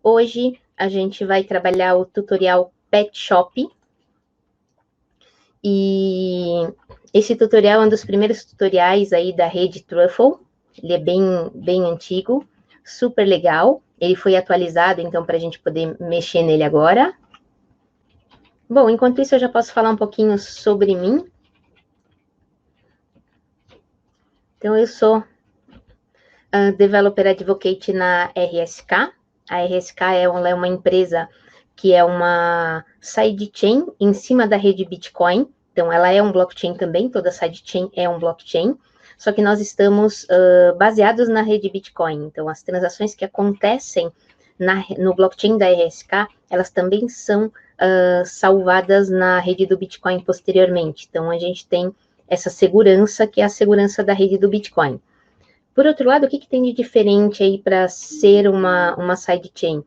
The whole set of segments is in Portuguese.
Hoje a gente vai trabalhar o tutorial Pet Shop. E esse tutorial é um dos primeiros tutoriais aí da rede Truffle. Ele é bem antigo, super legal. Ele foi atualizado, então, para a gente poder mexer nele agora. Bom, enquanto isso, eu já posso falar um pouquinho sobre mim. Então, eu sou Developer Advocate na RSK. A RSK é uma empresa que é uma sidechain em cima da rede Bitcoin. Então, ela é um blockchain também, toda sidechain é um blockchain, só que nós estamos baseados na rede Bitcoin. Então, as transações que acontecem no blockchain da RSK, elas também são salvadas na rede do Bitcoin posteriormente. Então, a gente tem essa segurança, que é a segurança da rede do Bitcoin. Por outro lado, o que tem de diferente aí para ser uma sidechain?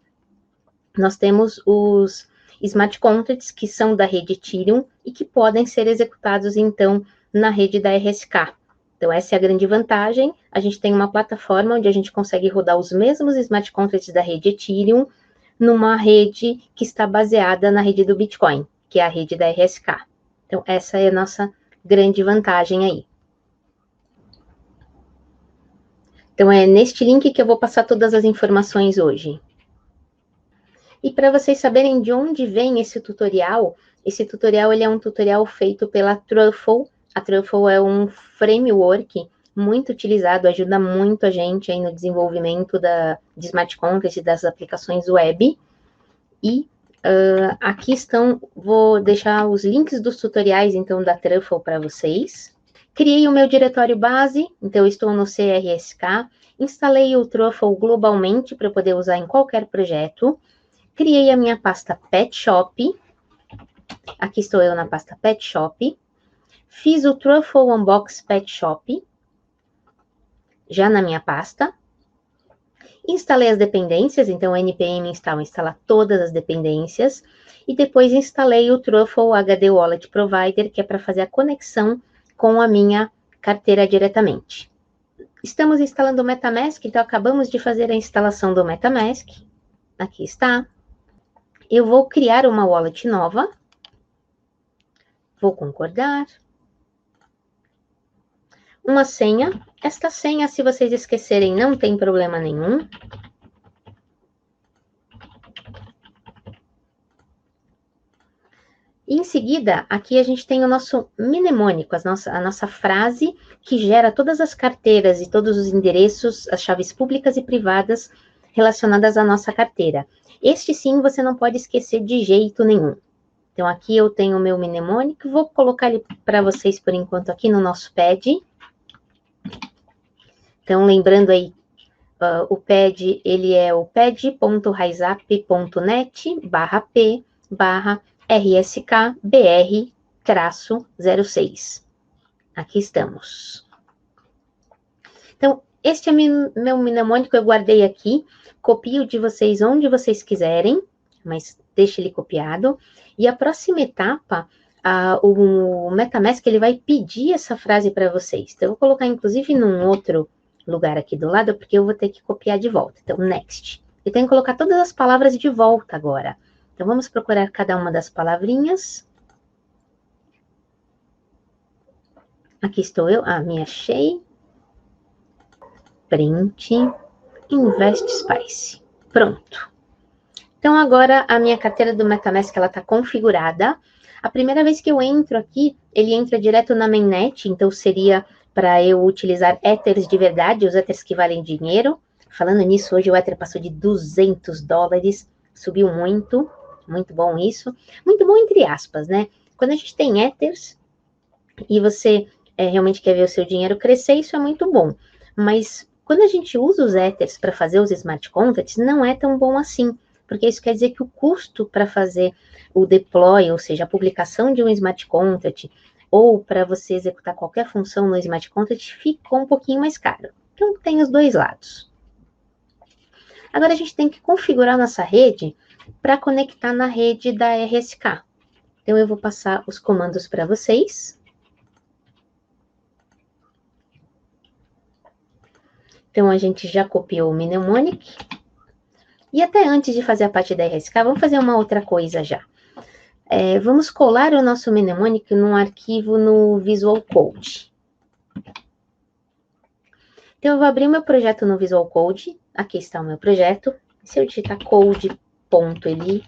Nós temos os smart contracts, que são da rede Ethereum e que podem ser executados, então, na rede da RSK. Então, essa é a grande vantagem. A gente tem uma plataforma onde a gente consegue rodar os mesmos smart contracts da rede Ethereum numa rede que está baseada na rede do Bitcoin, que é a rede da RSK. Então, essa é a nossa grande vantagem aí. Então, é neste link que eu vou passar todas as informações hoje. E para vocês saberem de onde vem esse tutorial ele é um tutorial feito pela Truffle. A Truffle é um framework muito utilizado, ajuda muito a gente aí no desenvolvimento de smart contracts e das aplicações web. E aqui vou deixar os links dos tutoriais, então, da Truffle para vocês. Criei o meu diretório base, então eu estou no CRSK, instalei o Truffle globalmente para poder usar em qualquer projeto, criei a minha pasta Pet Shop, aqui estou eu na pasta Pet Shop, fiz o Truffle Unbox Pet Shop, já na minha pasta, instalei as dependências, então o npm instala todas as dependências, e depois instalei o Truffle HD Wallet Provider, que é para fazer a conexão com a minha carteira diretamente. Estamos instalando o MetaMask, então acabamos de fazer a instalação do MetaMask. Aqui está. Eu vou criar uma wallet nova. Vou concordar. Uma senha. Esta senha, se vocês esquecerem, não tem problema nenhum. E em seguida, aqui a gente tem o nosso mnemônico, a nossa frase que gera todas as carteiras e todos os endereços, as chaves públicas e privadas relacionadas à nossa carteira. Este sim você não pode esquecer de jeito nenhum. Então aqui eu tenho o meu mnemônico, vou colocar ele para vocês por enquanto aqui no nosso pad. Então lembrando aí, o pad, ele é o pad.risap.net/p/rskbr-06. Aqui estamos. Então, este é meu mnemônico, eu guardei aqui, copio de vocês onde vocês quiserem, mas deixe ele copiado. E a próxima etapa, o MetaMask, ele vai pedir essa frase para vocês. Então, eu vou colocar, inclusive, num outro lugar aqui do lado, porque eu vou ter que copiar de volta. Então, next. Eu tenho que colocar todas as palavras de volta agora. Então, vamos procurar cada uma das palavrinhas. Aqui estou eu. Me achei. Print. Invest Spice. Pronto. Então, agora a minha carteira do MetaMask, ela está configurada. A primeira vez que eu entro aqui, ele entra direto na mainnet, então seria para eu utilizar Ethers de verdade, os Ethers que valem dinheiro. Falando nisso, hoje o Ether passou de $200, subiu muito bom isso. Muito bom entre aspas, né? Quando a gente tem Ethers e você realmente quer ver o seu dinheiro crescer, isso é muito bom. Mas quando a gente usa os Ethers para fazer os smart contracts, não é tão bom assim, porque isso quer dizer que o custo para fazer o deploy, ou seja, a publicação de um smart contract, ou para você executar qualquer função no smart contract, ficou um pouquinho mais caro. Então, tem os dois lados. Agora, a gente tem que configurar nossa rede para conectar na rede da RSK. Então, eu vou passar os comandos para vocês. Então, a gente já copiou o mnemonic. E até antes de fazer a parte da RSK, vamos fazer uma outra coisa já. Vamos colar o nosso mnemônico num arquivo no Visual Code. Então, eu vou abrir o meu projeto no Visual Code. Aqui está o meu projeto. Se eu digitar code.li,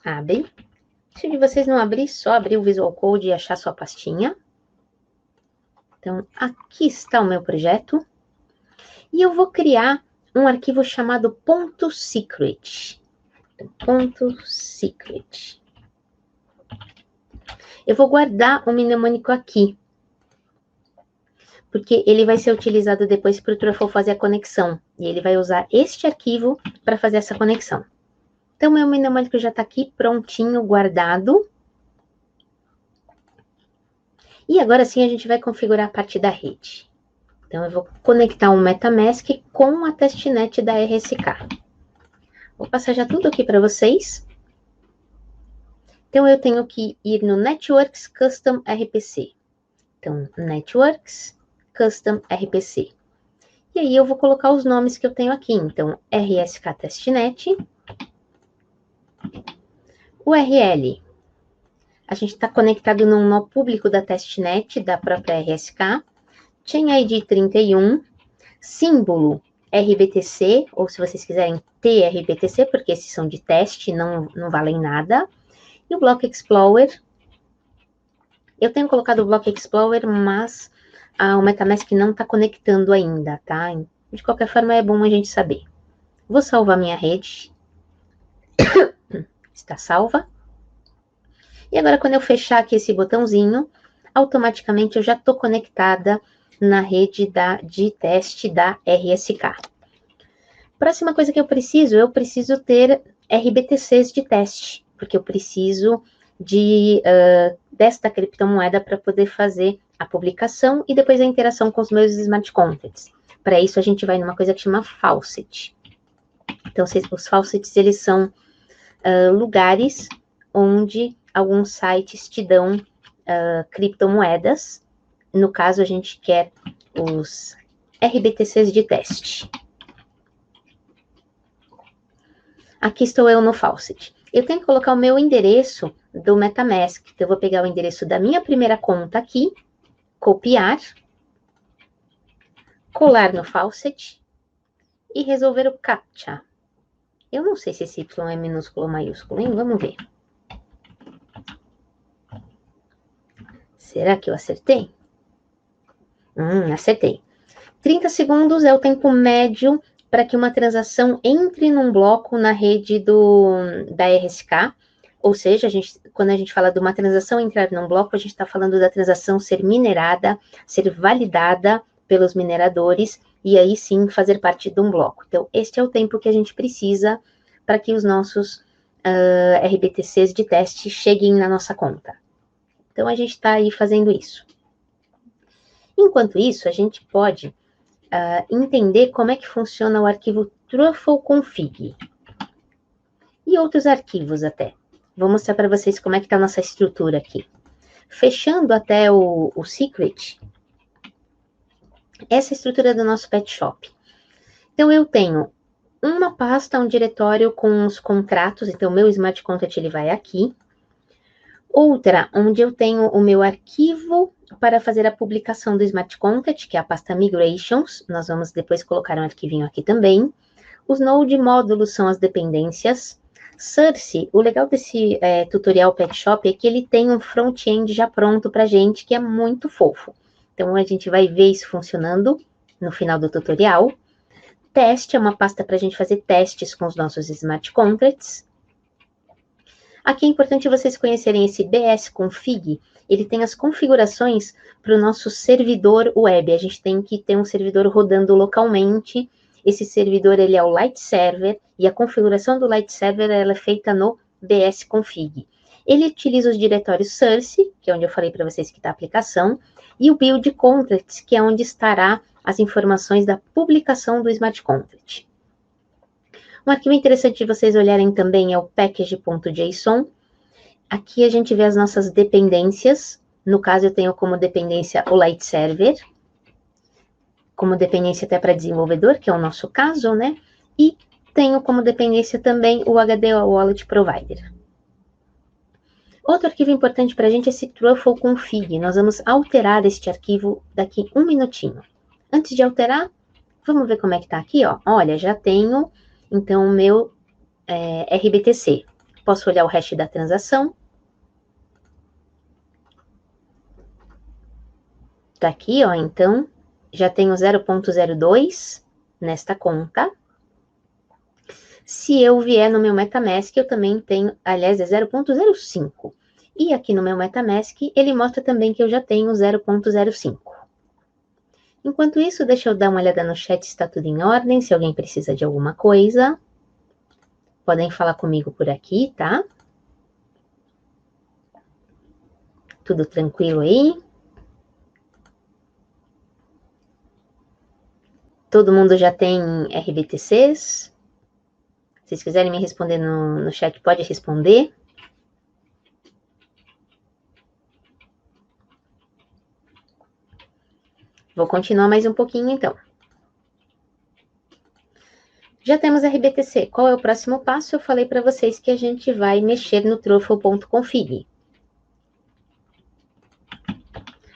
abre. Se vocês não abrir, só abrir o Visual Code e achar sua pastinha. Então, aqui está o meu projeto. E eu vou criar um arquivo chamado .secret. Então, .secret. Eu vou guardar o mnemônico aqui, porque ele vai ser utilizado depois para o Truffle fazer a conexão. E ele vai usar este arquivo para fazer essa conexão. Então, meu mnemônico já está aqui prontinho, guardado. E agora sim a gente vai configurar a parte da rede. Então, eu vou conectar um MetaMask com a testnet da RSK. Vou passar já tudo aqui para vocês. Então, eu tenho que ir no Networks Custom RPC. Então, Networks Custom RPC. E aí, eu vou colocar os nomes que eu tenho aqui. Então, RSK Testnet. URL. A gente está conectado num nó público da testnet, da própria RSK. Chain ID 31. Símbolo RBTC, ou se vocês quiserem TRBTC, porque esses são de teste, não valem nada. E o Block Explorer. Eu tenho colocado o Block Explorer, mas o MetaMask não está conectando ainda, tá? De qualquer forma, é bom a gente saber. Vou salvar minha rede. Está salva. E agora, quando eu fechar aqui esse botãozinho, automaticamente eu já estou conectada na rede de teste da RSK. Próxima coisa que eu preciso ter RBTCs de teste, porque eu preciso desta criptomoeda para poder fazer a publicação e depois a interação com os meus smart contracts. Para isso, a gente vai numa coisa que chama faucet. Então, os faucets, eles são lugares onde alguns sites te dão criptomoedas. No caso, a gente quer os RBTCs de teste. Aqui estou eu no faucet. Eu tenho que colocar o meu endereço do MetaMask. Então, eu vou pegar o endereço da minha primeira conta aqui, copiar, colar no faucet e resolver o CAPTCHA. Eu não sei se esse Y é minúsculo ou maiúsculo, hein? Vamos ver. Será que eu acertei? Acertei. 30 segundos é o tempo médio para que uma transação entre num bloco na rede da RSK. Ou seja, quando a gente fala de uma transação entrar num bloco, a gente está falando da transação ser minerada, ser validada pelos mineradores, e aí sim fazer parte de um bloco. Então, este é o tempo que a gente precisa para que os nossos RBTCs de teste cheguem na nossa conta. Então, a gente está aí fazendo isso. Enquanto isso, a gente pode entender como é que funciona o arquivo Truffle config. E outros arquivos até. Vou mostrar para vocês como é que está a nossa estrutura aqui. Fechando até o secret, essa é a estrutura do nosso pet shop. Então, eu tenho uma pasta, um diretório com os contratos. Então, o meu smart contract ele vai aqui. Outra, onde eu tenho o meu arquivo para fazer a publicação do Smart Contract, que é a pasta Migrations. Nós vamos depois colocar um arquivinho aqui também. Os Node módulos são as dependências. Source, o legal desse tutorial Pet Shop é que ele tem um front-end já pronto para a gente, que é muito fofo. Então, a gente vai ver isso funcionando no final do tutorial. Teste é uma pasta para a gente fazer testes com os nossos Smart Contracts. Aqui é importante vocês conhecerem esse bsconfig, ele tem as configurações para o nosso servidor web. A gente tem que ter um servidor rodando localmente. Esse servidor, ele é o Light Server, e a configuração do Light Server ela é feita no bsconfig. Ele utiliza os diretórios source, que é onde eu falei para vocês que está a aplicação, e o build contracts, que é onde estará as informações da publicação do Smart Contract. Um arquivo interessante de vocês olharem também é o package.json. Aqui a gente vê as nossas dependências. No caso, eu tenho como dependência o Light Server, como dependência até para desenvolvedor, que é o nosso caso, né? E tenho como dependência também o HD Wallet Provider. Outro arquivo importante para a gente é esse truffle config. Nós vamos alterar este arquivo daqui um minutinho. Antes de alterar, vamos ver como é que está aqui, ó. Olha, já tenho, então, o meu RBTC. Posso olhar o hash da transação. Tá aqui, ó, então, já tenho 0.02 nesta conta. Se eu vier no meu MetaMask, eu também tenho, aliás, é 0.05. E aqui no meu MetaMask, ele mostra também que eu já tenho 0.05. Enquanto isso, deixa eu dar uma olhada no chat se está tudo em ordem, se alguém precisa de alguma coisa. Podem falar comigo por aqui, tá? Tudo tranquilo aí? Todo mundo já tem RBTCs? Se vocês quiserem me responder no chat, pode responder. Vou continuar mais um pouquinho, então. Já temos RBTC. Qual é o próximo passo? Eu falei para vocês que a gente vai mexer no truffle.config.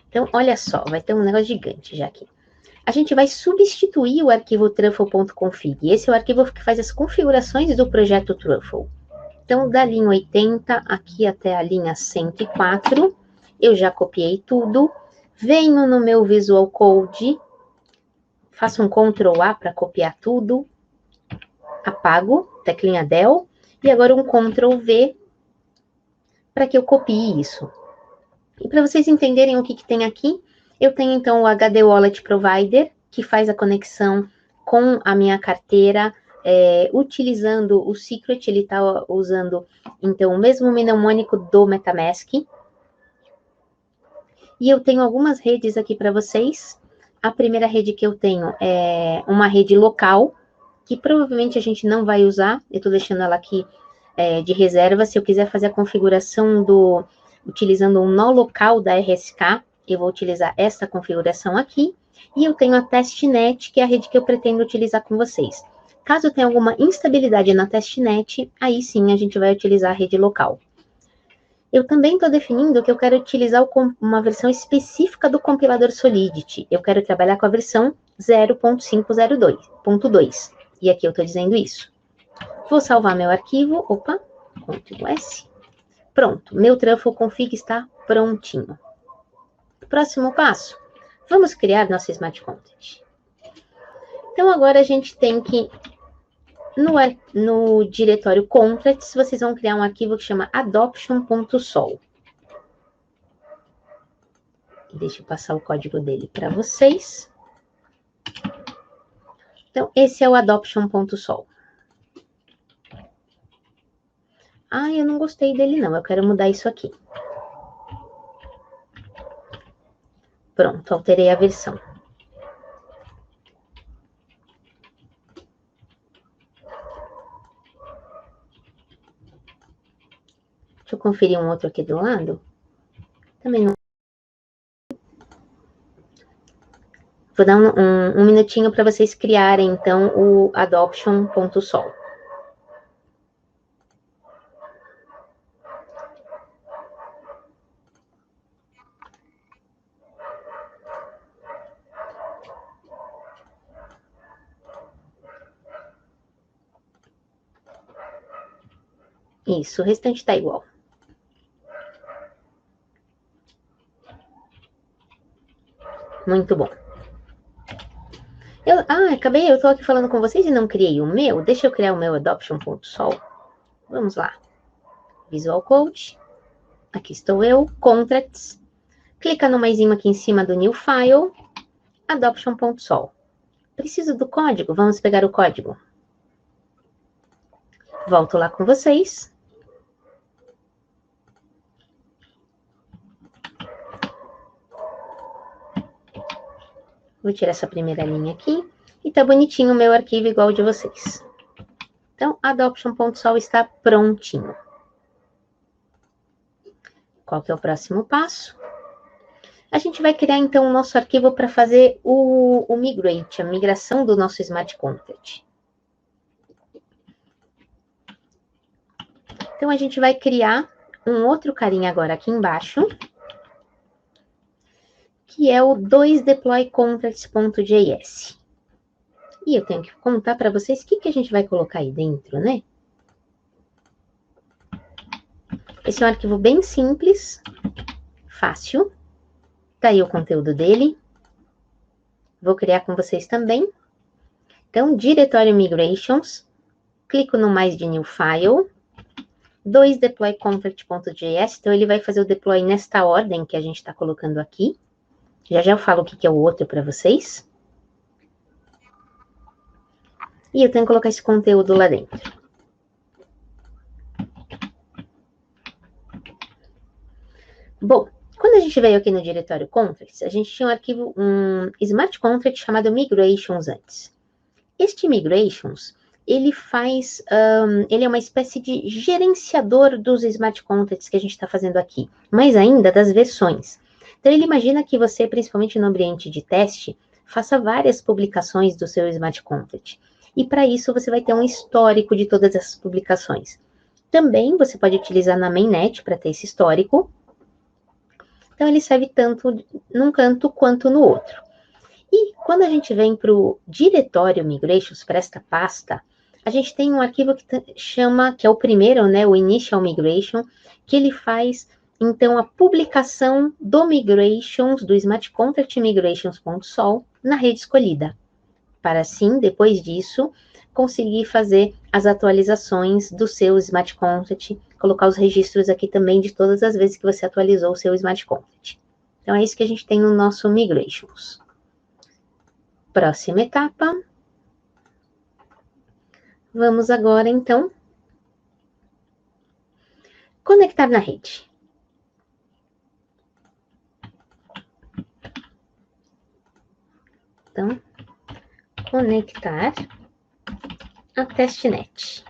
Então, olha só, vai ter um negócio gigante já aqui. A gente vai substituir o arquivo truffle.config. Esse é o arquivo que faz as configurações do projeto Truffle. Então, da linha 80 aqui até a linha 104, eu já copiei tudo. Venho no meu Visual Code, faço um Ctrl A para copiar tudo, apago, teclinha Del, e agora um Ctrl V para que eu copie isso. E para vocês entenderem o que tem aqui, eu tenho então o HD Wallet Provider, que faz a conexão com a minha carteira, utilizando o Secret, ele está usando então o mesmo mnemônico do MetaMask. E eu tenho algumas redes aqui para vocês. A primeira rede que eu tenho é uma rede local, que provavelmente a gente não vai usar. Eu estou deixando ela aqui de reserva. Se eu quiser fazer a configuração utilizando um nó local da RSK, eu vou utilizar essa configuração aqui. E eu tenho a testnet, que é a rede que eu pretendo utilizar com vocês. Caso tenha alguma instabilidade na testnet, aí sim a gente vai utilizar a rede local. Eu também estou definindo que eu quero utilizar uma versão específica do compilador Solidity. Eu quero trabalhar com a versão 0.502.2. E aqui eu estou dizendo isso. Vou salvar meu arquivo. Opa, Ctrl S. Pronto, meu truffle config está prontinho. Próximo passo. Vamos criar nosso Smart Content. Então, agora a gente tem que, no diretório contracts, vocês vão criar um arquivo que chama adoption.sol. Deixa eu passar o código dele para vocês. Então, esse é o adoption.sol. Ah, eu não gostei dele não, eu quero mudar isso aqui. Pronto, alterei a versão. Deixa eu conferir um outro aqui do lado. Também não. Vou dar um minutinho para vocês criarem, então, o adoption.sol. Isso, o restante está igual. Muito bom. Eu estou aqui falando com vocês e não criei o meu. Deixa eu criar o meu adoption.sol. Vamos lá. Visual Code. Aqui estou eu. Contracts. Clica no maisinho aqui em cima do New File. Adoption.sol. Preciso do código? Vamos pegar o código. Volto lá com vocês. Vou tirar essa primeira linha aqui. E tá bonitinho o meu arquivo igual o de vocês. Então, adoption.sol está prontinho. Qual que é o próximo passo? A gente vai criar, então, o nosso arquivo para fazer o migrate, a migração do nosso Smart Content. Então, a gente vai criar um outro carinha agora aqui embaixo, que é o 2deploycontracts.js. E eu tenho que contar para vocês o que a gente vai colocar aí dentro, né? Esse é um arquivo bem simples, fácil. Tá aí o conteúdo dele. Vou criar com vocês também. Então, diretório migrations, clico no mais de new file, 2deploycontract.js, então ele vai fazer o deploy nesta ordem que a gente está colocando aqui. Já já eu falo o que é o outro para vocês. E eu tenho que colocar esse conteúdo lá dentro. Bom, quando a gente veio aqui no diretório contracts, a gente tinha um arquivo, um smart contract chamado migrations antes. Este migrations, ele faz, ele é uma espécie de gerenciador dos smart contracts que a gente está fazendo aqui, mas ainda das versões. Então, ele imagina que você, principalmente no ambiente de teste, faça várias publicações do seu smart contract. E para isso, você vai ter um histórico de todas essas publicações. Também você pode utilizar na mainnet para ter esse histórico. Então, ele serve tanto num canto quanto no outro. E quando a gente vem para o diretório migrations, para esta pasta, a gente tem um arquivo que chama, que é o primeiro, né, o initial migration, que ele faz, então, a publicação do migrations, do smart contract migrations.sol, na rede escolhida. Para assim, depois disso, conseguir fazer as atualizações do seu smart contract, colocar os registros aqui também de todas as vezes que você atualizou o seu smart contract. Então, é isso que a gente tem no nosso migrations. Próxima etapa. Vamos agora, então, conectar na rede. Então, conectar a testnet.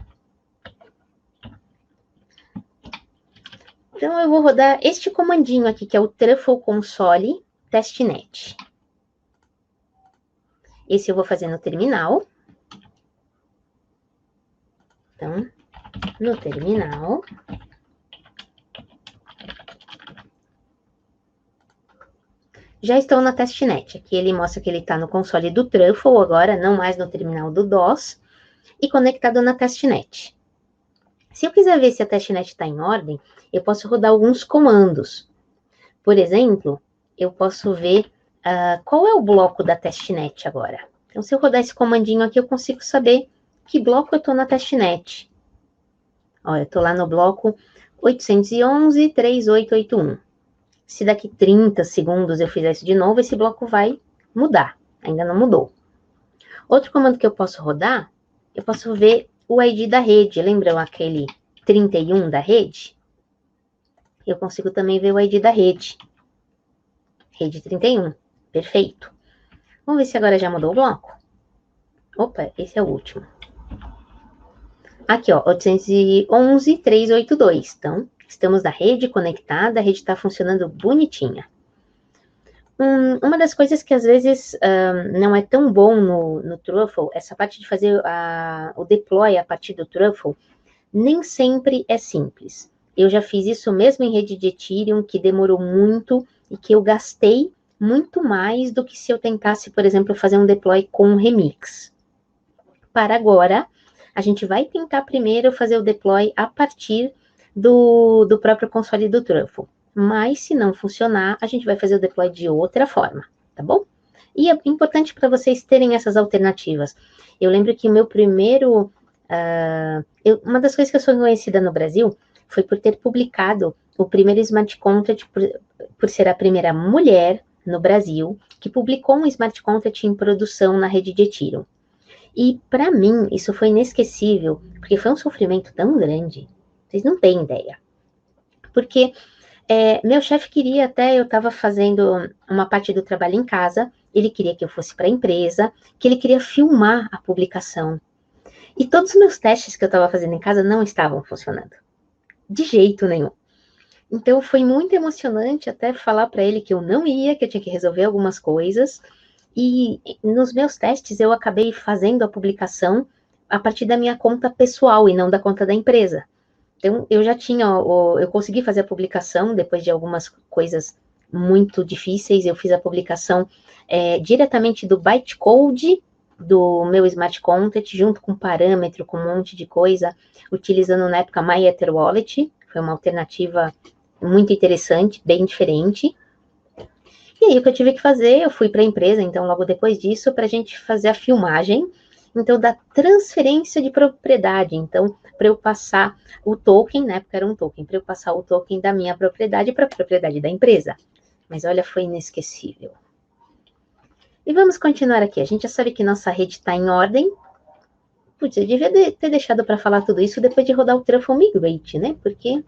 Então, eu vou rodar este comandinho aqui, que é o truffle console testnet. Esse eu vou fazer no terminal. Então, no terminal. Já estou na testnet. Aqui ele mostra que ele está no console do Truffle agora, não mais no terminal do DOS, e conectado na testnet. Se eu quiser ver se a testnet está em ordem, eu posso rodar alguns comandos. Por exemplo, eu posso ver qual é o bloco da testnet agora. Então, se eu rodar esse comandinho aqui, eu consigo saber que bloco eu estou na testnet. Ó, eu estou lá no bloco 811.3881. Se daqui 30 segundos eu fizer isso de novo, esse bloco vai mudar. Ainda não mudou. Outro comando que eu posso rodar, eu posso ver o ID da rede. Lembram aquele 31 da rede? Eu consigo também ver o ID da rede. Rede 31. Perfeito. Vamos ver se agora já mudou o bloco. Opa, esse é o último. Aqui, ó, 811.382. Então, estamos na rede conectada, a rede está funcionando bonitinha. Uma das coisas que às vezes não é tão bom no Truffle, essa parte de fazer o deploy a partir do Truffle, nem sempre é simples. Eu já fiz isso mesmo em rede de Ethereum, que demorou muito e que eu gastei muito mais do que se eu tentasse, por exemplo, fazer um deploy com Remix. Para agora, a gente vai tentar primeiro fazer o deploy a partir do próprio console do Truffle. Mas, se não funcionar, a gente vai fazer o deploy de outra forma, tá bom? E é importante para vocês terem essas alternativas. Eu lembro que o meu primeiro... uma das coisas que eu sou conhecida no Brasil foi por ter publicado o primeiro smart contract, por ser a primeira mulher no Brasil que publicou um smart contract em produção na rede de Ethereum. E, para mim, isso foi inesquecível, porque foi um sofrimento tão grande. Vocês não têm ideia. Porque meu chefe queria até, eu estava fazendo uma parte do trabalho em casa, ele queria que eu fosse para a empresa, que ele queria filmar a publicação. E todos os meus testes que eu estava fazendo em casa não estavam funcionando. De jeito nenhum. Então, foi muito emocionante até falar para ele que eu não ia, que eu tinha que resolver algumas coisas. E nos meus testes eu acabei fazendo a publicação a partir da minha conta pessoal e não da conta da empresa. Então, eu já tinha, eu consegui fazer a publicação depois de algumas coisas muito difíceis. Eu fiz a publicação diretamente do bytecode do meu smart contract, junto com parâmetro, com um monte de coisa, utilizando na época MyEtherWallet. Foi uma alternativa muito interessante, bem diferente. E aí o que eu tive que fazer, eu fui para a empresa, então logo depois disso, para a gente fazer a filmagem, então da transferência de propriedade. Então, para eu passar o token, na época era um token, para eu passar o token da minha propriedade para a propriedade da empresa. Mas olha, foi inesquecível. E vamos continuar aqui. A gente já sabe que nossa rede está em ordem. Putz, eu devia ter deixado para falar tudo isso depois de rodar o Truffle Migrate, né? Porque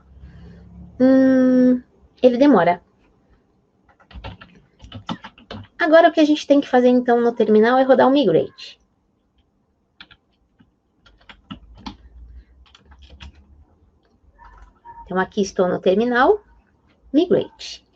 ele demora. Agora o que a gente tem que fazer então no terminal é rodar o Migrate. Então aqui estou no terminal, Migrate.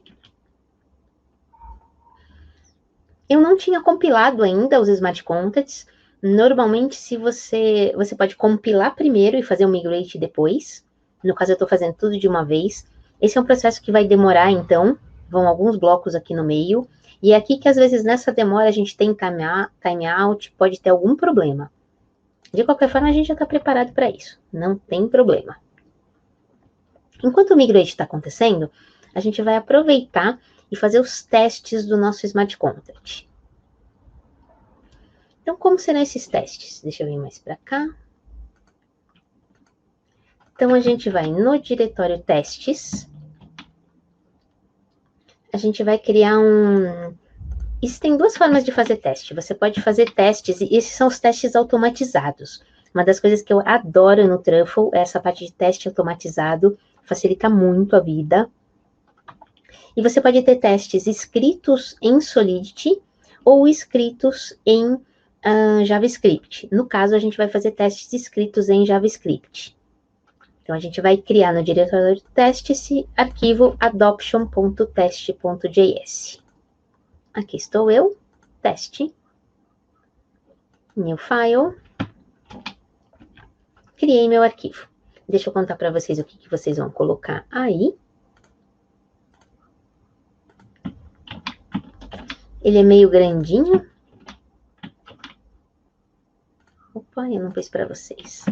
Eu não tinha compilado ainda os smart contracts. Normalmente, se você pode compilar primeiro e fazer o migrate depois. No caso, eu estou fazendo tudo de uma vez. Esse é um processo que vai demorar, então. Vão alguns blocos aqui no meio. E é aqui que, às vezes, nessa demora, a gente tem time out, pode ter algum problema. De qualquer forma, a gente já está preparado para isso. Não tem problema. Enquanto o migrate está acontecendo, a gente vai aproveitar e fazer os testes do nosso smart contract. Então, como serão esses testes? Deixa eu vir mais para cá. Então, a gente vai no diretório testes. A gente vai criar Existem duas formas de fazer teste. Você pode fazer testes, e esses são os testes automatizados. Uma das coisas que eu adoro no Truffle é essa parte de teste automatizado. Facilita muito a vida. E você pode ter testes escritos em Solidity ou escritos em JavaScript. No caso, a gente vai fazer testes escritos em JavaScript. Então, a gente vai criar no diretório de teste esse arquivo adoption.test.js. Aqui estou eu, teste, new file, criei meu arquivo. Deixa eu contar para vocês o que vocês vão colocar aí. Ele é meio grandinho. Opa, eu não pus para vocês.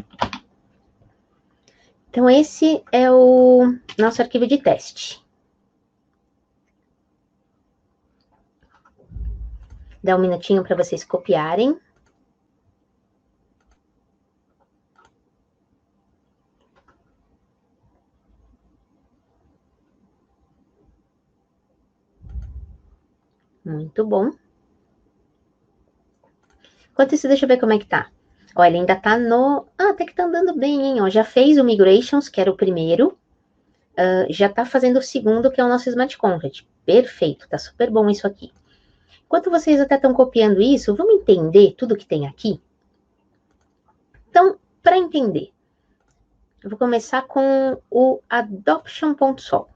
Então, esse é o nosso arquivo de teste. Dá um minutinho para vocês copiarem. Muito bom. Enquanto isso, deixa eu ver como é que tá. Olha, ele ainda tá no... até que tá andando bem, hein? Ó, já fez o Migrations, que era o primeiro. Já tá fazendo o segundo, que é o nosso Smart Contract. Perfeito, tá super bom isso aqui. Enquanto vocês até estão copiando isso, vamos entender tudo que tem aqui? Então, para entender, eu vou começar com o adoption.sol.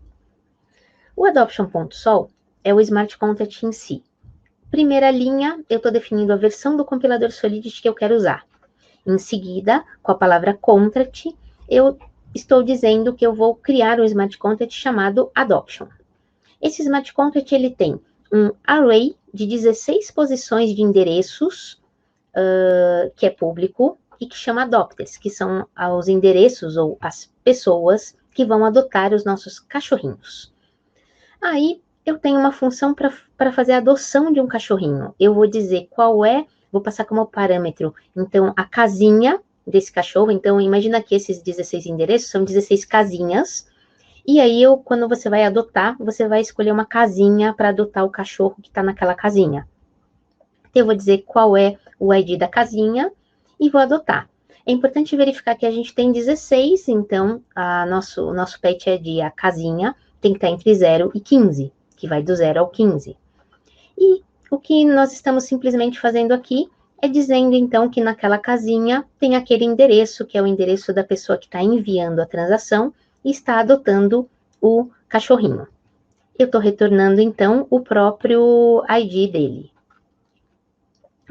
O adoption.sol é o Smart Contract em si. Primeira linha, eu estou definindo a versão do compilador Solidity que eu quero usar. Em seguida, com a palavra contract, eu estou dizendo que eu vou criar um Smart Contract chamado adoption. Esse Smart Contract, ele tem um array de 16 posições de endereços, que é público, e que chama adopters, que são os endereços ou as pessoas que vão adotar os nossos cachorrinhos. Aí, eu tenho uma função para fazer a adoção de um cachorrinho. Eu vou dizer qual vou passar como parâmetro, então, a casinha desse cachorro. Então, imagina que esses 16 endereços são 16 casinhas. E aí, quando você vai adotar, você vai escolher uma casinha para adotar o cachorro que está naquela casinha. Então, eu vou dizer qual é o ID da casinha e vou adotar. É importante verificar que a gente tem 16, então, o nosso pet ID, a casinha, tem que estar entre 0 e 15, que vai do 0 ao 15. E o que nós estamos simplesmente fazendo aqui é dizendo, então, que naquela casinha tem aquele endereço, que é o endereço da pessoa que está enviando a transação e está adotando o cachorrinho. Eu estou retornando, então, o próprio ID dele.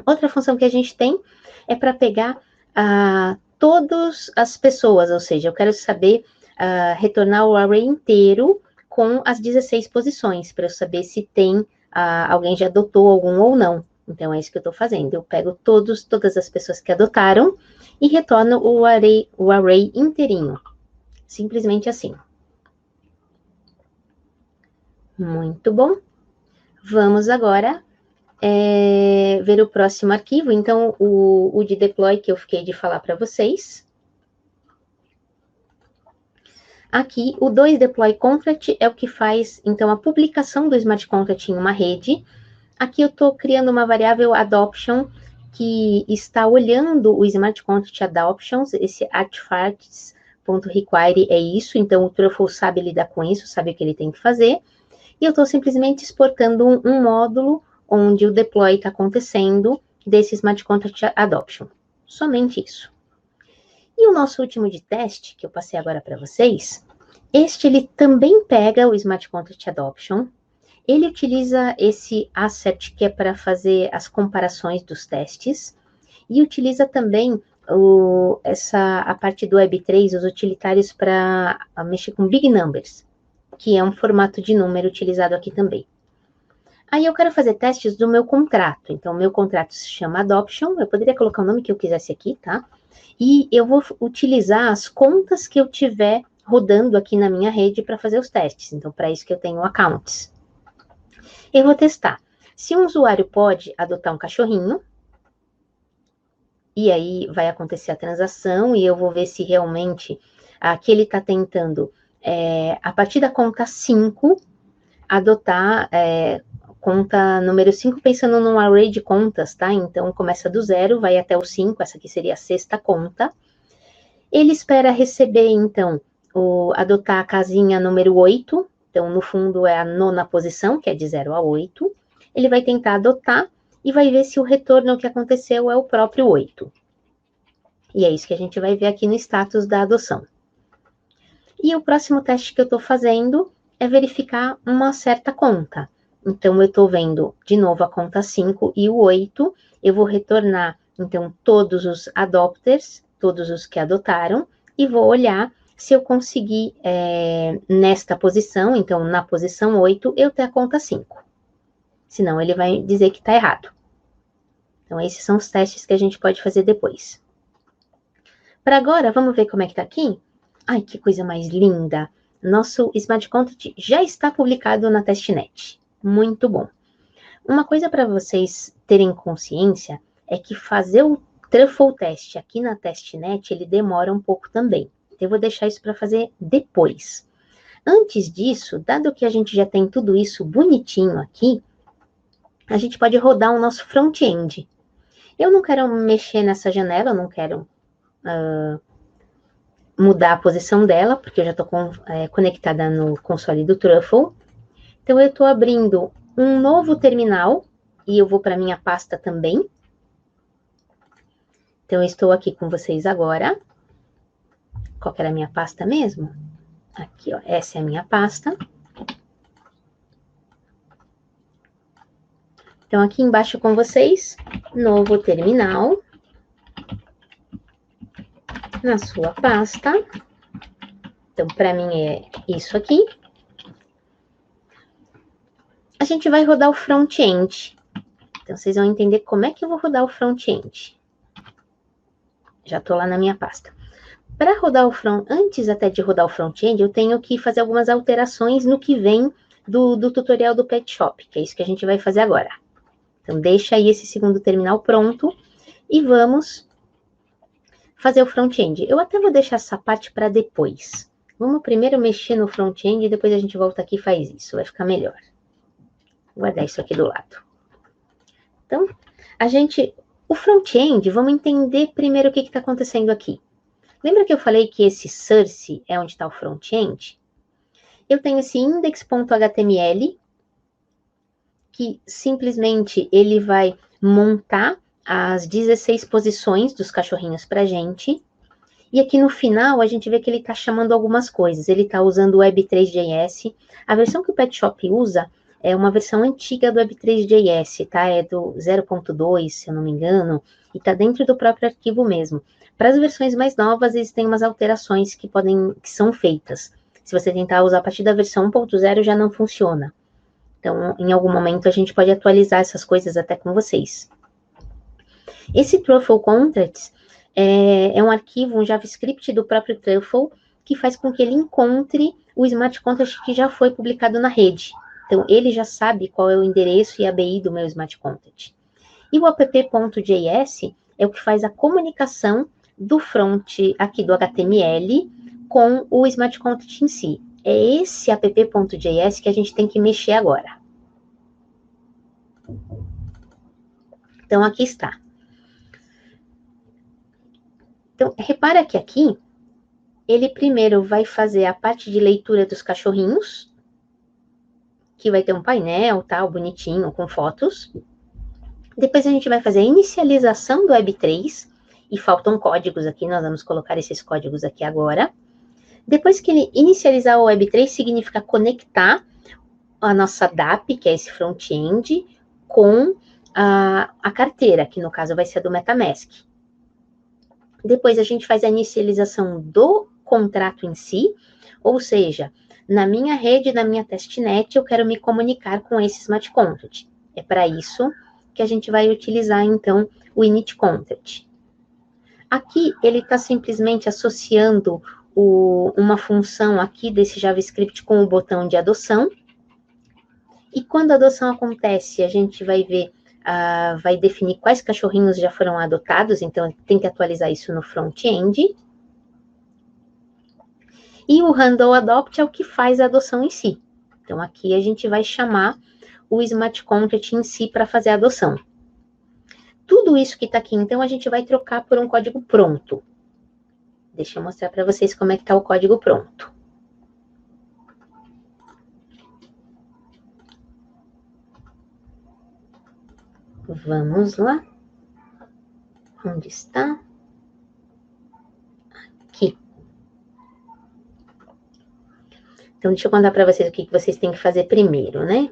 Outra função que a gente tem é para pegar todas as pessoas, ou seja, eu quero saber retornar o array inteiro com as 16 posições, para eu saber se tem, alguém já adotou algum ou não. Então, é isso que eu estou fazendo. Eu pego todas as pessoas que adotaram e retorno o array inteirinho. Simplesmente assim. Muito bom. Vamos agora ver o próximo arquivo. Então, o de deploy que eu fiquei de falar para vocês. Aqui, o 2deploy_contract é o que faz, então, a publicação do smart contract em uma rede. Aqui eu estou criando uma variável adoption que está olhando o smart contract adoptions, esse artifacts.require é isso, então o Truffle sabe lidar com isso, sabe o que ele tem que fazer. E eu estou simplesmente exportando um módulo onde o deploy está acontecendo desse smart contract adoption. Somente isso. E o nosso último de teste, que eu passei agora para vocês, ele também pega o smart contract adoption. Ele utiliza esse asset que é para fazer as comparações dos testes e utiliza também a parte do Web3, os utilitários para mexer com big numbers, que é um formato de número utilizado aqui também. Aí eu quero fazer testes do meu contrato. Então, o meu contrato se chama Adoption. Eu poderia colocar o nome que eu quisesse aqui, tá? E eu vou utilizar as contas que eu tiver rodando aqui na minha rede para fazer os testes. Então, para isso que eu tenho accounts. Eu vou testar se um usuário pode adotar um cachorrinho, e aí vai acontecer a transação, e eu vou ver se realmente aqui ele está tentando, a partir da conta 5, adotar conta número 5, pensando num array de contas, tá? Então, começa do 0, vai até o 5, essa aqui seria a sexta conta. Ele espera receber, então, adotar a casinha número 8, então, no fundo, é a 9ª posição, que é de 0 a 8. Ele vai tentar adotar e vai ver se o retorno que aconteceu é o próprio 8. E é isso que a gente vai ver aqui no status da adoção. E o próximo teste que eu estou fazendo é verificar uma certa conta. Então, eu estou vendo, de novo, a conta 5 e o 8. Eu vou retornar, então, todos os adopters, todos os que adotaram, e vou olhar se eu conseguir, nesta posição, então, na posição 8, eu ter a conta 5. Senão, ele vai dizer que está errado. Então, esses são os testes que a gente pode fazer depois. Para agora, vamos ver como é que está aqui? Ai, que coisa mais linda! Nosso Smart Contract já está publicado na testnet. Muito bom. Uma coisa para vocês terem consciência é que fazer o Truffle teste aqui na testnet, ele demora um pouco também. Eu vou deixar isso para fazer depois. Antes disso, dado que a gente já tem tudo isso bonitinho aqui, a gente pode rodar o nosso front-end. Eu não quero mexer nessa janela, eu não quero mudar a posição dela, porque eu já estou conectada no console do Truffle. Então, eu estou abrindo um novo terminal, e eu vou para a minha pasta também. Então, eu estou aqui com vocês agora. Qual que era a minha pasta mesmo? Aqui, ó, essa é a minha pasta. Então, aqui embaixo com vocês, novo terminal. Na sua pasta. Então, para mim é isso aqui. A gente vai rodar o front-end. Então, vocês vão entender como é que eu vou rodar o front-end. Já estou lá na minha pasta. Para rodar o antes até de rodar o front-end, eu tenho que fazer algumas alterações no que vem do tutorial do Pet Shop, que é isso que a gente vai fazer agora. Então, deixa aí esse segundo terminal pronto e vamos fazer o front-end. Eu até vou deixar essa parte para depois. Vamos primeiro mexer no front-end e depois a gente volta aqui e faz isso, vai ficar melhor. Vou guardar isso aqui do lado. Então, o front-end, vamos entender primeiro o que está acontecendo aqui. Lembra que eu falei que esse source é onde está o front-end? Eu tenho esse index.html, que simplesmente ele vai montar as 16 posições dos cachorrinhos para a gente. E aqui no final, a gente vê que ele está chamando algumas coisas. Ele está usando o Web3.js. A versão que o Pet Shop usa é uma versão antiga do Web3.js, tá? É do 0.2, se eu não me engano, e tá dentro do próprio arquivo mesmo. Para as versões mais novas, existem umas alterações que são feitas. Se você tentar usar a partir da versão 1.0, já não funciona. Então, em algum momento, a gente pode atualizar essas coisas até com vocês. Esse Truffle Contracts é um arquivo, um JavaScript do próprio Truffle, que faz com que ele encontre o Smart Contract que já foi publicado na rede. Então, ele já sabe qual é o endereço e a ABI do meu Smart Contract. E o app.js é o que faz a comunicação do front aqui do HTML com o Smart Contract em si. É esse app.js que a gente tem que mexer agora. Então, aqui está. Então, repara que aqui, ele primeiro vai fazer a parte de leitura dos cachorrinhos, que vai ter um painel, tal, bonitinho, com fotos. Depois a gente vai fazer a inicialização do Web3, e faltam códigos aqui, nós vamos colocar esses códigos aqui agora. Depois que ele inicializar o Web3, significa conectar a nossa DAP, que é esse front-end, com a carteira, que no caso vai ser do MetaMask. Depois a gente faz a inicialização do contrato em si, ou seja, na minha rede, na minha testnet, eu quero me comunicar com esse Smart Contract. É para isso que a gente vai utilizar, então, o Init Contract. Aqui, ele está simplesmente associando uma função aqui desse JavaScript com o botão de adoção. E quando a adoção acontece, a gente vai ver, vai definir quais cachorrinhos já foram adotados, então tem que atualizar isso no front-end. E o handle adopt é o que faz a adoção em si. Então, aqui a gente vai chamar o Smart Contract em si para fazer a adoção. Tudo isso que está aqui, então, a gente vai trocar por um código pronto. Deixa eu mostrar para vocês como é que está o código pronto. Vamos lá. Onde está? Aqui. Então, deixa eu contar para vocês o que vocês têm que fazer primeiro, né?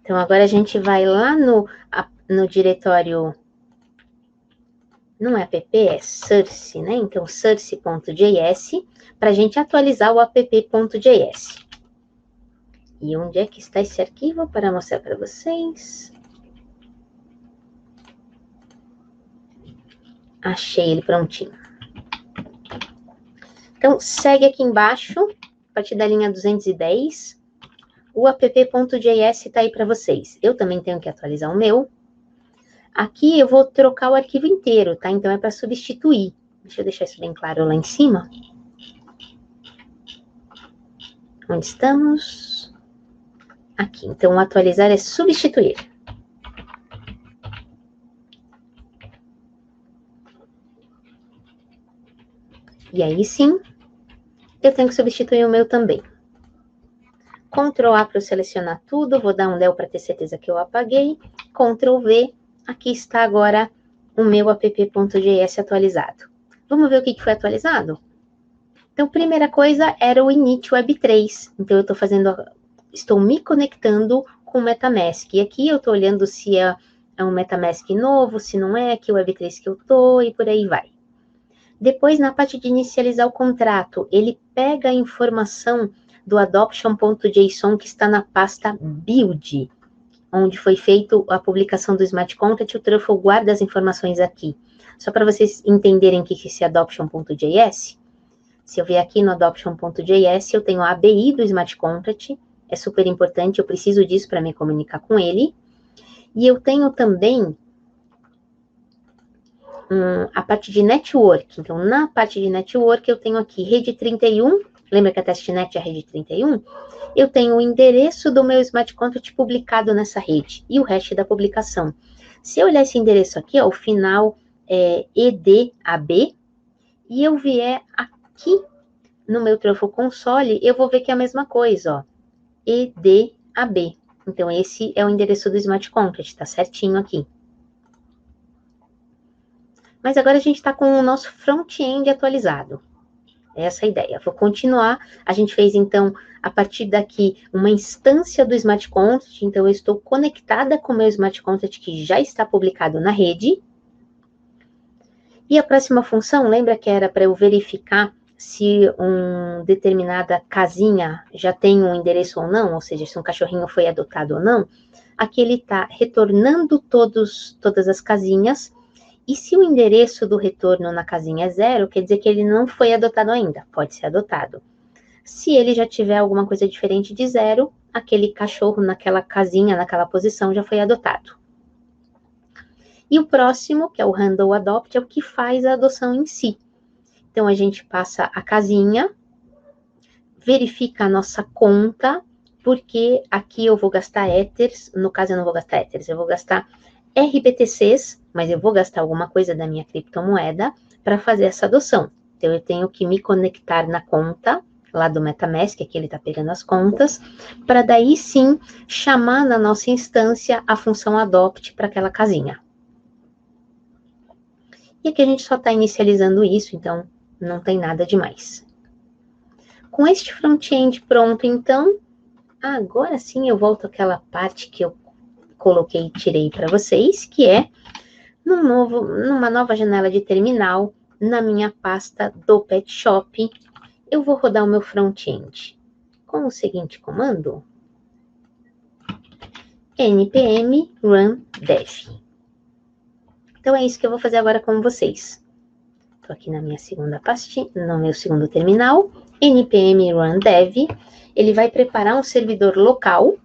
Então, agora a gente vai lá no diretório, não é app, é source, né? Então, source.js, para a gente atualizar o app.js. E onde é que está esse arquivo para mostrar para vocês? Achei ele prontinho. Então, segue aqui embaixo, a partir da linha 210, o app.js está aí para vocês. Eu também tenho que atualizar o meu. Aqui eu vou trocar o arquivo inteiro, tá? Então, é para substituir. Deixa eu deixar isso bem claro lá em cima. Onde estamos? Aqui. Então, atualizar é substituir. E aí, sim, eu tenho que substituir o meu também. Ctrl A para eu selecionar tudo. Vou dar um del para ter certeza que eu apaguei. Ctrl V. Aqui está agora o meu app.js atualizado. Vamos ver o que foi atualizado? Então, primeira coisa era o init web3. Então, eu estou me conectando com o MetaMask. E aqui eu estou olhando se é um MetaMask novo, se não é, que web3 que eu estou, e por aí vai. Depois, na parte de inicializar o contrato, ele pega a informação do adoption.json que está na pasta build, onde foi feita a publicação do Smart Contract, o Truffle guarda as informações aqui. Só para vocês entenderem o que é esse adoption.js, se eu vier aqui no adoption.js, eu tenho a ABI do Smart Contract, é super importante, eu preciso disso para me comunicar com ele. E eu tenho também a parte de network. Então, na parte de network, eu tenho aqui rede 31, lembra que a testnet é a rede 31? Eu tenho o endereço do meu Smart Contract publicado nessa rede e o hash da publicação. Se eu olhar esse endereço aqui, ó, o final é EDAB, e eu vier aqui no meu Truffle Console, eu vou ver que é a mesma coisa, ó, EDAB. Então, esse é o endereço do Smart Contract, tá certinho aqui. Mas agora a gente está com o nosso front-end atualizado. Essa é a ideia. Vou continuar. A gente fez, então, a partir daqui, uma instância do Smart Contract. Então, eu estou conectada com o meu Smart Contract, que já está publicado na rede. E a próxima função, lembra que era para eu verificar se uma determinada casinha já tem um endereço ou não, ou seja, se um cachorrinho foi adotado ou não. Aqui ele está retornando todas as casinhas. E se o endereço do retorno na casinha é 0, quer dizer que ele não foi adotado ainda, pode ser adotado. Se ele já tiver alguma coisa diferente de 0, aquele cachorro naquela casinha, naquela posição, já foi adotado. E o próximo, que é o Handle Adopt, é o que faz a adoção em si. Então, a gente passa a casinha, verifica a nossa conta, porque aqui eu vou gastar Ethers, no caso eu não vou gastar Ethers, eu vou gastar RBTCs, mas eu vou gastar alguma coisa da minha criptomoeda para fazer essa adoção. Então, eu tenho que me conectar na conta, lá do MetaMask, aqui ele está pegando as contas, para daí sim chamar na nossa instância a função adopt para aquela casinha. E aqui a gente só está inicializando isso, então não tem nada demais. Com este front-end pronto, então, agora sim eu volto àquela parte que eu coloquei e tirei para vocês, que é numa nova janela de terminal, na minha pasta do Pet Shop, eu vou rodar o meu front-end com o seguinte comando: npm run dev. Então é isso que eu vou fazer agora com vocês. Estou aqui na minha segunda pastinha, no meu segundo terminal, npm run dev. Ele vai preparar um servidor local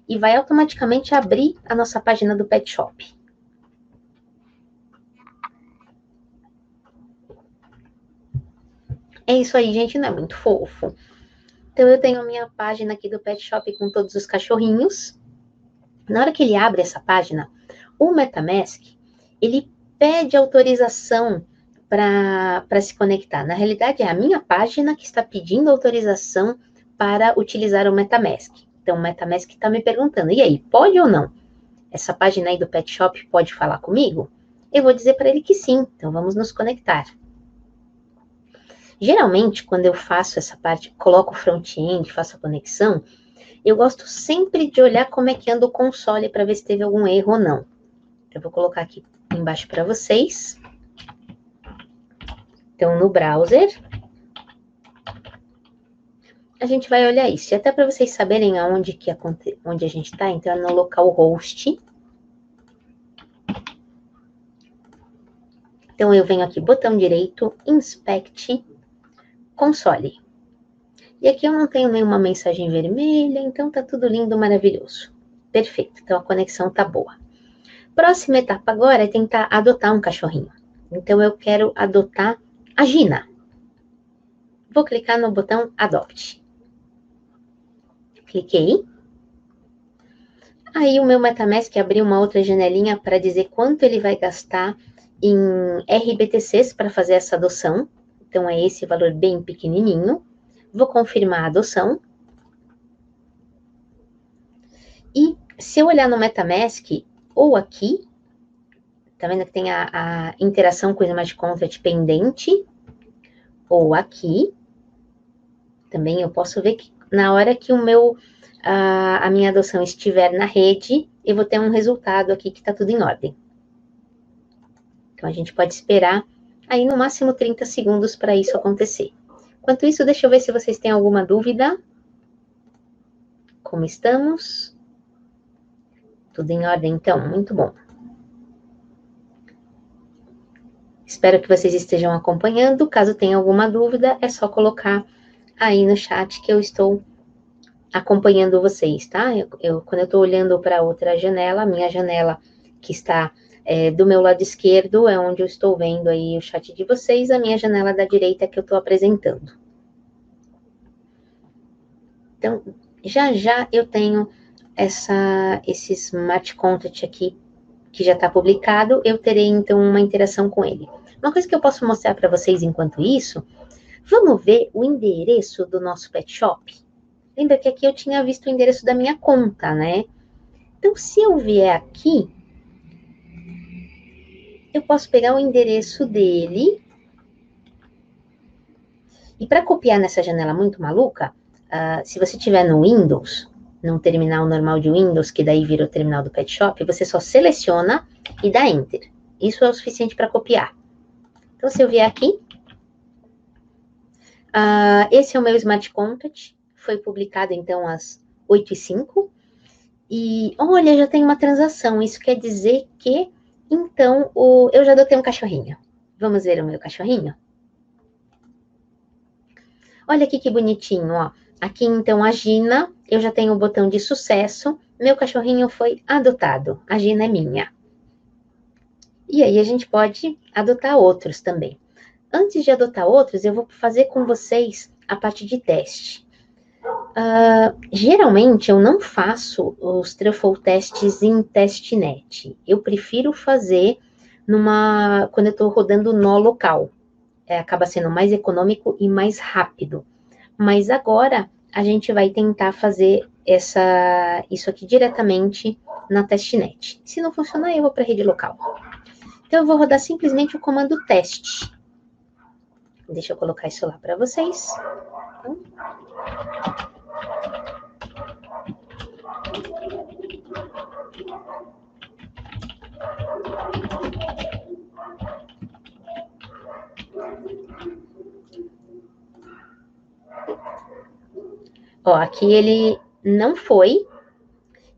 e vai automaticamente abrir a nossa página do Pet Shop. É isso aí, gente, não é muito fofo? Então, eu tenho a minha página aqui do Pet Shop com todos os cachorrinhos. Na hora que ele abre essa página, o MetaMask, ele pede autorização para se conectar. Na realidade, é a minha página que está pedindo autorização para utilizar o MetaMask. Então, o MetaMask está me perguntando, e aí, pode ou não? Essa página aí do Pet Shop pode falar comigo? Eu vou dizer para ele que sim, então vamos nos conectar. Geralmente, quando eu faço essa parte, coloco o front-end, faço a conexão, eu gosto sempre de olhar como é que anda o console para ver se teve algum erro ou não. Eu vou colocar aqui embaixo para vocês. Então, no browser, a gente vai olhar isso. E até para vocês saberem onde a gente está, então é no localhost. Então, eu venho aqui, botão direito, Inspect, Console. E aqui eu não tenho nenhuma mensagem vermelha, então tá tudo lindo, maravilhoso. Perfeito, então a conexão tá boa. Próxima etapa agora é tentar adotar um cachorrinho. Então eu quero adotar a Gina. Vou clicar no botão Adopt. Cliquei. Aí o meu MetaMask abriu uma outra janelinha para dizer quanto ele vai gastar em RBTCs para fazer essa adoção. Então é esse valor bem pequenininho. Vou confirmar a adoção. E se eu olhar no MetaMask, ou aqui, tá vendo que tem a interação com o Smart Contract pendente, ou aqui, também eu posso ver que na hora que a minha adoção estiver na rede, eu vou ter um resultado aqui que tá tudo em ordem. Então, a gente pode esperar aí no máximo 30 segundos para isso acontecer. Enquanto isso, deixa eu ver se vocês têm alguma dúvida. Como estamos? Tudo em ordem, então? Muito bom. Espero que vocês estejam acompanhando. Caso tenha alguma dúvida, é só colocar aí no chat que eu estou acompanhando vocês, tá? Quando eu estou olhando para outra janela, a minha janela que está do meu lado esquerdo é onde eu estou vendo aí o chat de vocês, a minha janela da direita que eu estou apresentando. Então, já eu tenho esse Smart Contract aqui, que já está publicado, eu terei, então, uma interação com ele. Uma coisa que eu posso mostrar para vocês enquanto isso, vamos ver o endereço do nosso Pet Shop? Lembra que aqui eu tinha visto o endereço da minha conta, né? Então, se eu vier aqui, eu posso pegar o endereço dele. E para copiar nessa janela muito maluca, se você tiver no Windows, num terminal normal de Windows, que daí vira o terminal do Pet Shop, você só seleciona e dá Enter. Isso é o suficiente para copiar. Então, se eu vier aqui, esse é o meu Smart Contact, foi publicado então às 8h05, e olha, já tem uma transação, isso quer dizer que, então, eu já adotei um cachorrinho. Vamos ver o meu cachorrinho? Olha aqui que bonitinho, ó. Aqui, então, a Gina, eu já tenho o botão de sucesso, meu cachorrinho foi adotado, a Gina é minha. E aí a gente pode adotar outros também. Antes de adotar outros, eu vou fazer com vocês a parte de teste. Geralmente, eu não faço os truffle testes em testnet. Eu prefiro fazer quando eu estou rodando no local. Acaba sendo mais econômico e mais rápido. Mas agora, a gente vai tentar fazer isso aqui diretamente na testnet. Se não funcionar, eu vou para a rede local. Então, eu vou rodar simplesmente o comando teste. Deixa eu colocar isso lá para vocês. Então, ó, aqui ele não foi.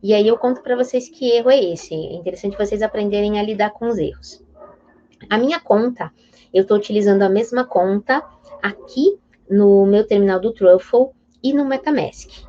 E aí eu conto para vocês que erro é esse. É interessante vocês aprenderem a lidar com os erros. A minha conta, eu estou utilizando a mesma conta aqui no meu terminal do Truffle e no MetaMask.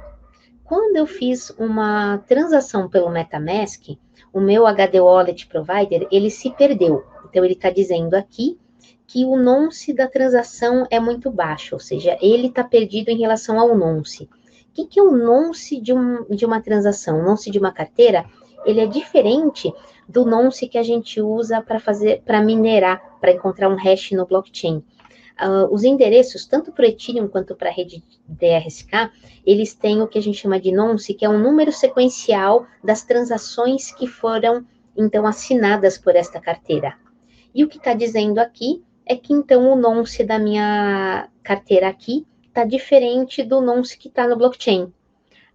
Quando eu fiz uma transação pelo MetaMask, o meu HD Wallet Provider, ele se perdeu. Então, ele está dizendo aqui que o nonce da transação é muito baixo, ou seja, ele está perdido em relação ao nonce. O que é o nonce de uma transação? O nonce de uma carteira, ele é diferente do nonce que a gente usa para minerar, para encontrar um hash no blockchain. Os endereços, tanto para o Ethereum quanto para a rede DRSK, eles têm o que a gente chama de nonce, que é um número sequencial das transações que foram, então, assinadas por esta carteira. E o que está dizendo aqui é que, então, o nonce da minha carteira aqui está diferente do nonce que está no blockchain.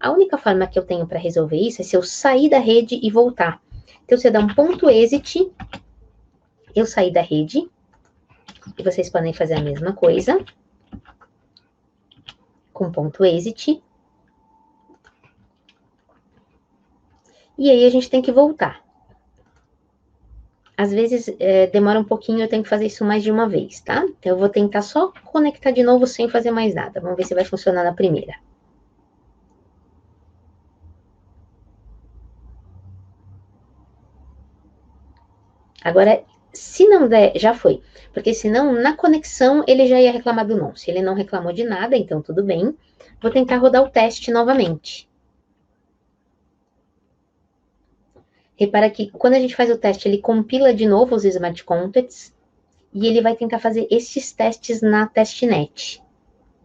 A única forma que eu tenho para resolver isso é se eu sair da rede e voltar. Então, você dá um ponto exit, eu saí da rede, e vocês podem fazer a mesma coisa, com ponto exit. E aí a gente tem que voltar. Às vezes demora um pouquinho, eu tenho que fazer isso mais de uma vez, tá? Então eu vou tentar só conectar de novo sem fazer mais nada. Vamos ver se vai funcionar na primeira. Agora, se não der, já foi. Porque senão, na conexão, ele já ia reclamar do nonce. Ele não reclamou de nada, então tudo bem. Vou tentar rodar o teste novamente. Repara que quando a gente faz o teste, ele compila de novo os smart contracts e ele vai tentar fazer esses testes na testnet.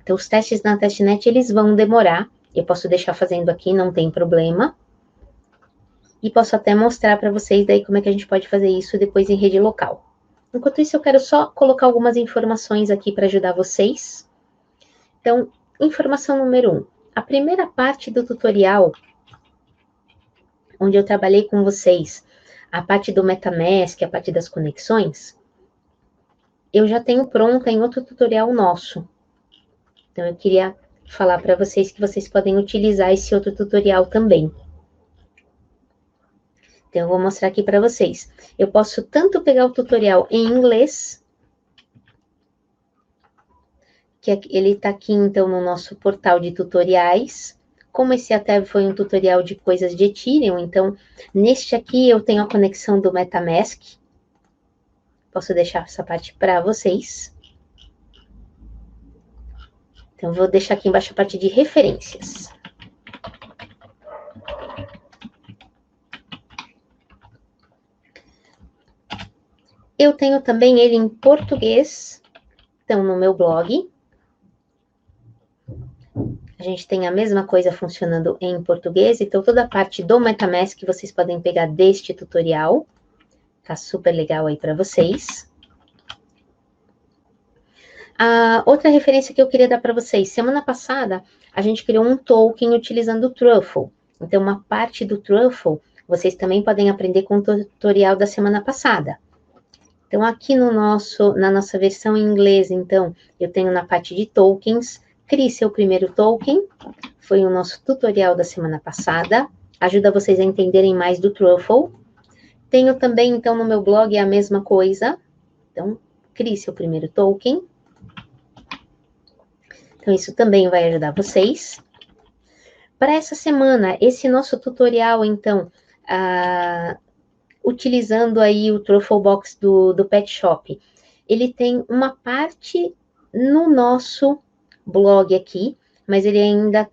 Então, os testes na testnet, eles vão demorar. Eu posso deixar fazendo aqui, não tem problema. E posso até mostrar para vocês daí como é que a gente pode fazer isso depois em rede local. Enquanto isso, eu quero só colocar algumas informações aqui para ajudar vocês. Então, informação número 1. A primeira parte do tutorial, onde eu trabalhei com vocês, a parte do MetaMask, a parte das conexões, eu já tenho pronta em outro tutorial nosso. Então, eu queria falar para vocês que vocês podem utilizar esse outro tutorial também. Então, eu vou mostrar aqui para vocês. Eu posso tanto pegar o tutorial em inglês, que ele está aqui, então, no nosso portal de tutoriais. Como esse até foi um tutorial de coisas de Ethereum, então, neste aqui eu tenho a conexão do MetaMask. Posso deixar essa parte para vocês. Então, vou deixar aqui embaixo a parte de referências. Eu tenho também ele em português, então, no meu blog. A gente tem a mesma coisa funcionando em português, então toda a parte do MetaMask vocês podem pegar deste tutorial. Tá super legal aí para vocês. A outra referência que eu queria dar para vocês, semana passada a gente criou um token utilizando o Truffle. Então, uma parte do Truffle vocês também podem aprender com o tutorial da semana passada. Então, aqui no na nossa versão em inglês, então, eu tenho na parte de tokens, crie seu primeiro token, foi o nosso tutorial da semana passada, ajuda vocês a entenderem mais do Truffle. Tenho também, então, no meu blog a mesma coisa, então, crie seu primeiro token. Então, isso também vai ajudar vocês. Para essa semana, esse nosso tutorial, então, utilizando aí o Truffle Box do Pet Shop, ele tem uma parte no nosso blog aqui, mas ele ainda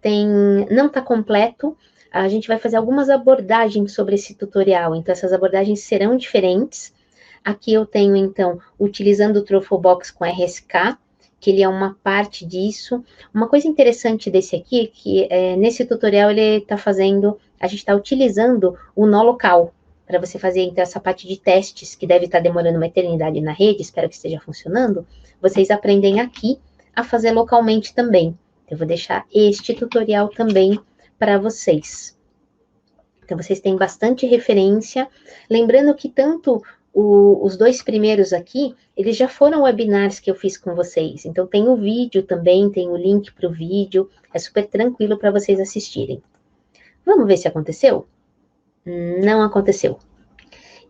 não está completo. A gente vai fazer algumas abordagens sobre esse tutorial, então essas abordagens serão diferentes. Aqui eu tenho, então, utilizando o Truffle Box com RSK, que ele é uma parte disso. Uma coisa interessante desse aqui é que nesse tutorial ele está fazendo, a gente está utilizando o nó local, para você fazer, então, essa parte de testes, que deve estar demorando uma eternidade na rede, espero que esteja funcionando, vocês aprendem aqui a fazer localmente também. Eu vou deixar este tutorial também para vocês. Então, vocês têm bastante referência. Lembrando que tanto os dois primeiros aqui, eles já foram webinars que eu fiz com vocês. Então, tem o vídeo também, tem o link para o vídeo. É super tranquilo para vocês assistirem. Vamos ver se aconteceu? Não aconteceu.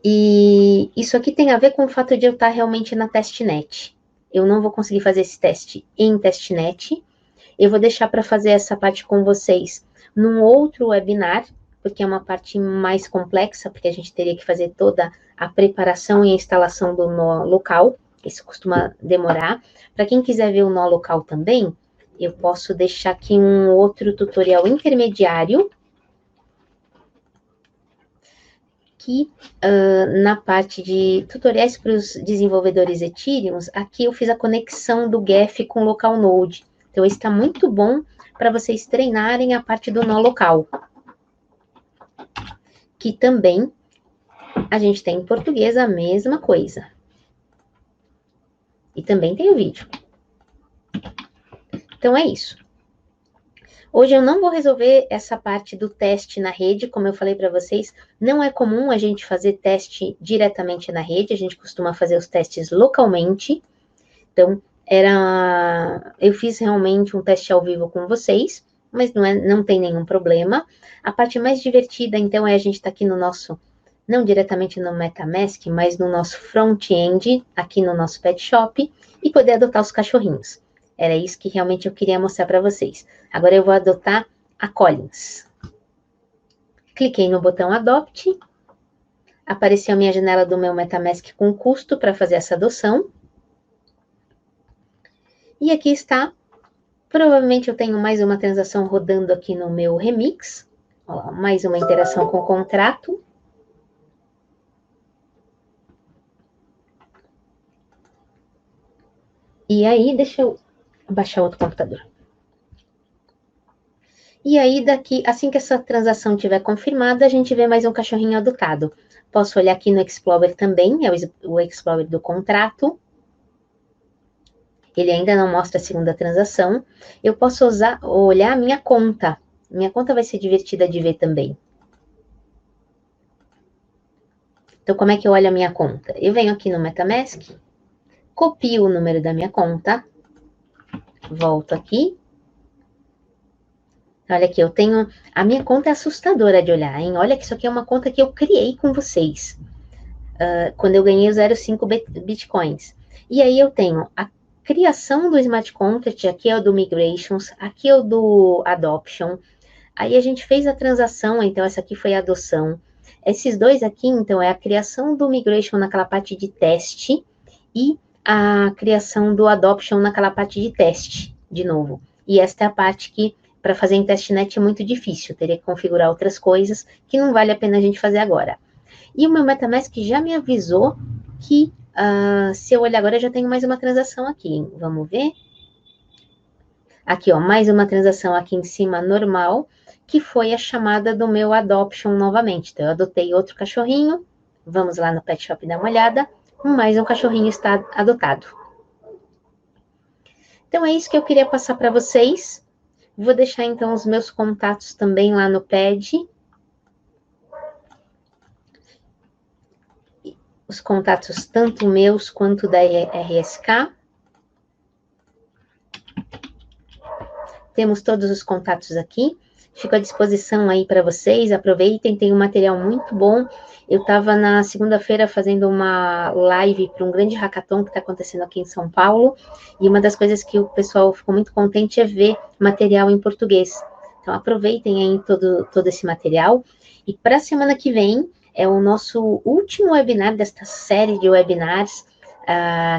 E isso aqui tem a ver com o fato de eu estar realmente na testnet. Eu não vou conseguir fazer esse teste em testnet. Eu vou deixar para fazer essa parte com vocês num outro webinar, porque é uma parte mais complexa, porque a gente teria que fazer toda a preparação e a instalação do nó local. Isso costuma demorar. Para quem quiser ver o nó local também, eu posso deixar aqui um outro tutorial intermediário, aqui na parte de tutoriais para os desenvolvedores Ethereum, aqui eu fiz a conexão do Geth com o local node. Então, esse está muito bom para vocês treinarem a parte do nó local. Que também a gente tem em português a mesma coisa. E também tem o vídeo. Então, é isso. Hoje eu não vou resolver essa parte do teste na rede, como eu falei para vocês, não é comum a gente fazer teste diretamente na rede, a gente costuma fazer os testes localmente. Então, eu fiz realmente um teste ao vivo com vocês, mas não tem nenhum problema. A parte mais divertida, então, é a gente estar aqui no nosso, não diretamente no MetaMask, mas no nosso front-end, aqui no nosso Pet Shop, e poder adotar os cachorrinhos. Era isso que realmente eu queria mostrar para vocês. Agora eu vou adotar a Collins. Cliquei no botão Adopt. Apareceu a minha janela do meu MetaMask com custo para fazer essa adoção. E aqui está. Provavelmente eu tenho mais uma transação rodando aqui no meu Remix. Ó, mais uma interação com o contrato. E aí, deixa eu baixar outro computador. E aí, assim que essa transação estiver confirmada, a gente vê mais um cachorrinho adotado. Posso olhar aqui no Explorer também, é o Explorer do contrato. Ele ainda não mostra a segunda transação. Eu posso olhar a minha conta. Minha conta vai ser divertida de ver também. Então, como é que eu olho a minha conta? Eu venho aqui no MetaMask, copio o número da minha conta, volto aqui. Olha aqui, a minha conta é assustadora de olhar, hein? Olha que isso aqui é uma conta que eu criei com vocês, quando eu ganhei os 0,5 bitcoins. E aí eu tenho a criação do Smart Contract, aqui é o do Migrations, aqui é o do Adoption. Aí a gente fez a transação, então essa aqui foi a adoção. Esses dois aqui, então, é a criação do Migration naquela parte de teste e a criação do Adoption naquela parte de teste, de novo. E esta é a parte que, para fazer em testnet, é muito difícil. Eu teria que configurar outras coisas que não vale a pena a gente fazer agora. E o meu MetaMask já me avisou que, se eu olhar agora, eu já tenho mais uma transação aqui. Hein? Vamos ver? Aqui, ó, mais uma transação aqui em cima, normal, que foi a chamada do meu adoption novamente. Então, eu adotei outro cachorrinho, vamos lá no pet shop dar uma olhada, mais um cachorrinho está adotado. Então, é isso que eu queria passar para vocês. Vou deixar, então, os meus contatos também lá no pad. Os contatos tanto meus quanto da RSK. Temos todos os contatos aqui. Fico à disposição aí para vocês. Aproveitem, tem um material muito bom. Eu estava na segunda-feira fazendo uma live para um grande hackathon que está acontecendo aqui em São Paulo. E uma das coisas que o pessoal ficou muito contente é ver material em português. Então, aproveitem aí todo esse material. E para a semana que vem, é o nosso último webinar desta série de webinars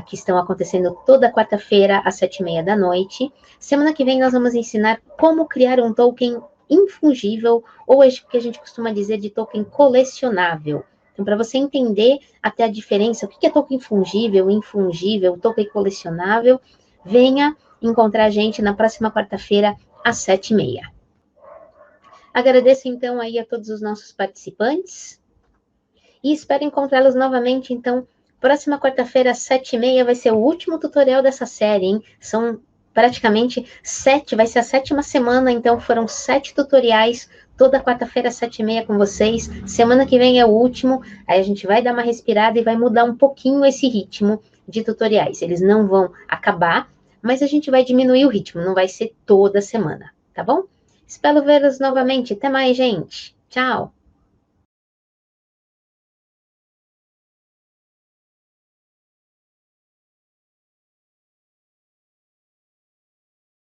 que estão acontecendo toda quarta-feira às 7h30 da noite. Semana que vem nós vamos ensinar como criar um token infungível, ou o que a gente costuma dizer de token colecionável. Então, para você entender até a diferença, o que é token fungível, infungível, token colecionável, venha encontrar a gente na próxima quarta-feira às 7h30. Agradeço, então, aí a todos os nossos participantes e espero encontrá-los novamente, então, próxima quarta-feira, às 7h30, vai ser o último tutorial dessa série, hein? São praticamente 7, vai ser a 7ª semana, então foram 7 tutoriais, toda quarta-feira, às 7h30 com vocês. Semana que vem é o último, aí a gente vai dar uma respirada e vai mudar um pouquinho esse ritmo de tutoriais. Eles não vão acabar, mas a gente vai diminuir o ritmo, não vai ser toda semana, tá bom? Espero vê-los novamente. Até mais, gente. Tchau!